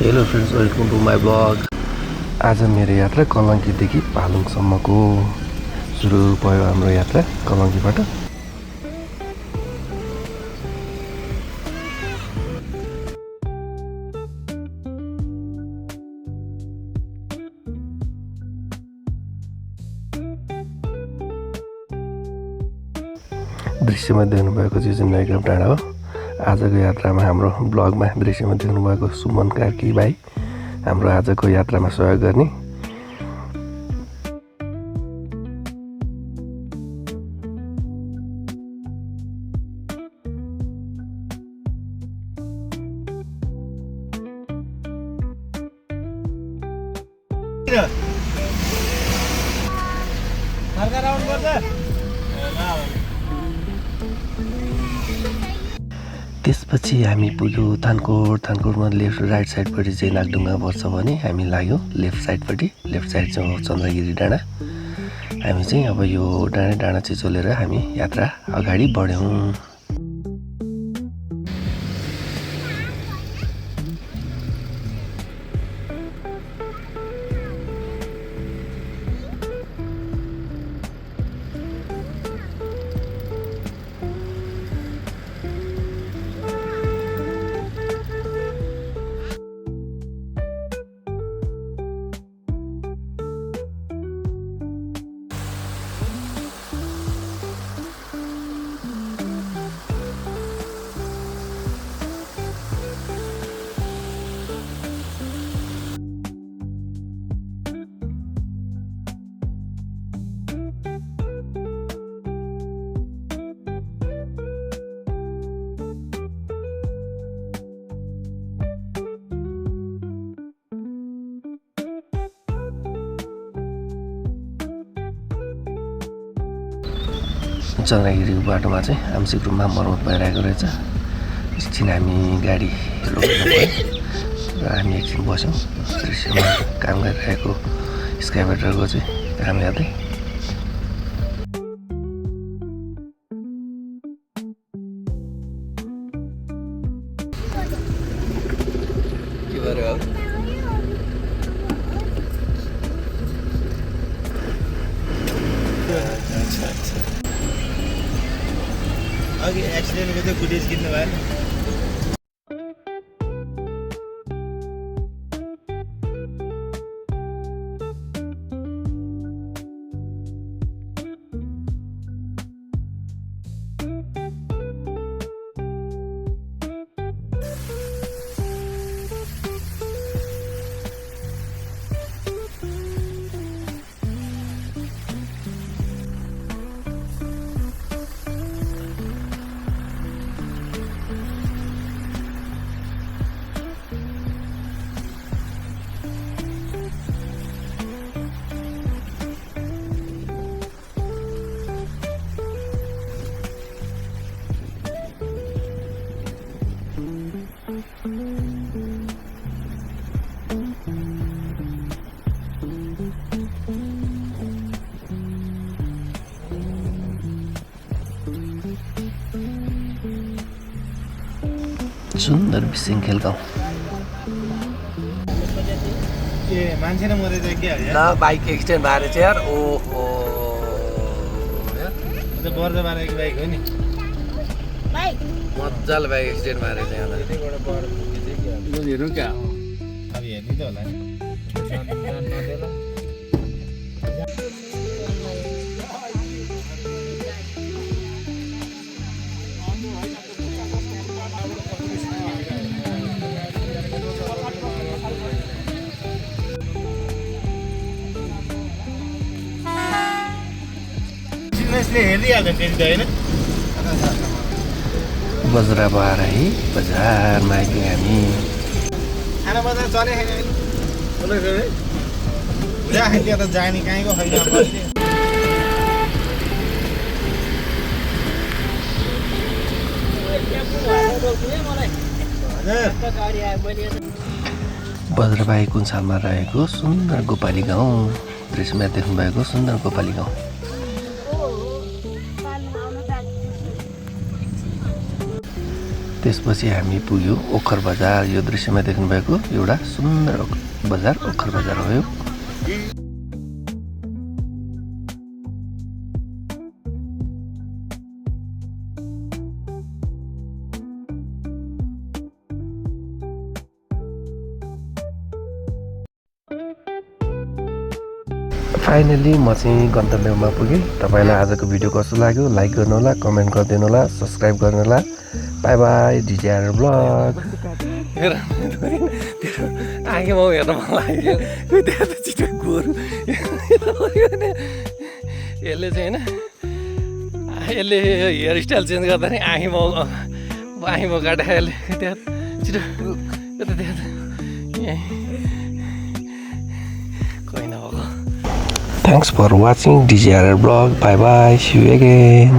Hello friends, welcome to my blog. आज मेरो यात्रा कलङ्कीदेखि पालुङसम्मको सुरु भयो। हाम्रो यात्रा कलङ्कीबाट। दृश्यमा देख्नुभएको चाहिँ नयगाउँ डाँडा हो। आजको यात्रामा हाम्रो ब्लगमा दृश्यमा देख्नुभएको सुमन कार्की भाइ हाम्रो आजको यात्रामा सहयोग गर्ने। त्यसपछि हामी पुग्यो थानकोटमा लेफ्ट राइट साइडपट्टि चाहिँ नागढुङ्गा पर्छ भने हामी लाग्यो लेफ्ट साइड चाहिँ चन्द्रगिरी डाँडा। हामी चाहिँ अब यो डाँडा चाहिँ चलेर हामी यात्रा अगाडि बढ्यौँ। चन्द्रगिरीको बाटोमा चाहिँ आंशिक रूपमा मर्मत भइरहेको रहेछ। एकछिन हामी गाडी रोक्नु भयो र हामी एकछिन बस्यौँ। दृश्यमा काम गरिरहेको स्काइवेटरको चाहिँ काम हेर्दै। के गर्यो अब? अघि एक्सिडेन्टको चाहिँ फुटेज किन्नु भएन। सुन्दर बिसिङखेल गाउँ। मान्छे नै मरेछ के हो? बाइक एक्सिडेन्ट भएर चाहिँ यार। ओहो, बर्द बारेको बाइक हो नि। मजाले बाइक एक्सिडेन्ट भएर चाहिँ हेर्नु क्या अब हेर्ने त होला नि। बज्राबाराही बजारमा आइपुग्यौँ हामी। खाना बजार चले त जाने कहीँको खै। बज्राबाही कुन सालमा रहेको सुन्दर गोपाली गाउँ। दृश्यमा देख्नुभएको सुन्दर गोपाली गाउँ। त्यसपछि हामी पुग्यौँ ओखर बजार। यो दृश्यमा देख्नुभएको एउटा सुन्दर बजार ओखर बजार हो यो। फाइनली म चाहिँ गन्तव्यमा पुगेँ। तपाईँलाई आजको भिडियो कस्तो लाग्यो लाइक गर्नुहोला, कमेन्ट गरिदिनु होला, सब्सक्राइब गर्नुहोला। Bye bye DJR blog. आगेमा हेर्न मन लाग्यो छिटो गोरु यसले चाहिँ होइन यसले हेयर स्टाइल चेन्ज गर्दा नि आँखीमा काटेर यसले त्यहाँ छिटो त्यहाँ कोही नभएको। Thanks for watching DJR vlog. Bye bye. See you again.